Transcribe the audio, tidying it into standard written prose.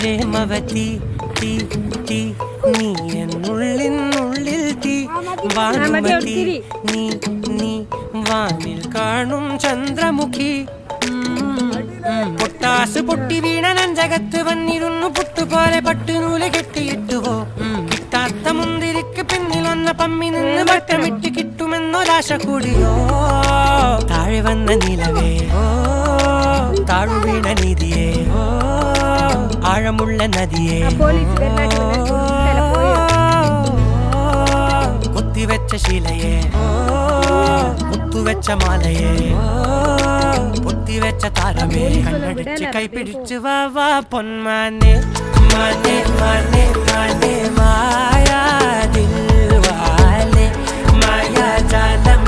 പ്രേമവതി തീ തീ നീ എന്നുള്ളിനുള്ളിൽ തീ വാനുമതി നീ നീ വാനിൽ കാണും ചന്ദ്രമുഖി പൊട്ടാസ് പൊട്ടി വീണ നഞ്ചകത്ത് വന്നിരുന്നു പുട്ടുപോലെ പട്ടുനൂല് കെട്ടിയിട്ടുവോ കിട്ടാത്ത മുന്തിരിക്ക് പിന്നിൽ വന്ന പമ്മി നിന്ന് വട്ടമിട്ട് കിട്ടുമെന്നൊരാശ കൂടിയോ താഴെ വന്ന നിലവേ താഴു വീണ നിധിയേ ആഴമുള്ള നദിയേ കൊത്തിവെച്ച ശിലയെ മുത്തുവെച്ച മാലയെ പൊത്തിവെച്ച താരമേ കണ്ണടിച്ച് കൈപിടിച്ച് വാ വാ പൊന്മാനെ മാനെ മാനെ മാനെ മായാ ദിൽവാലെ മായാ ജാലം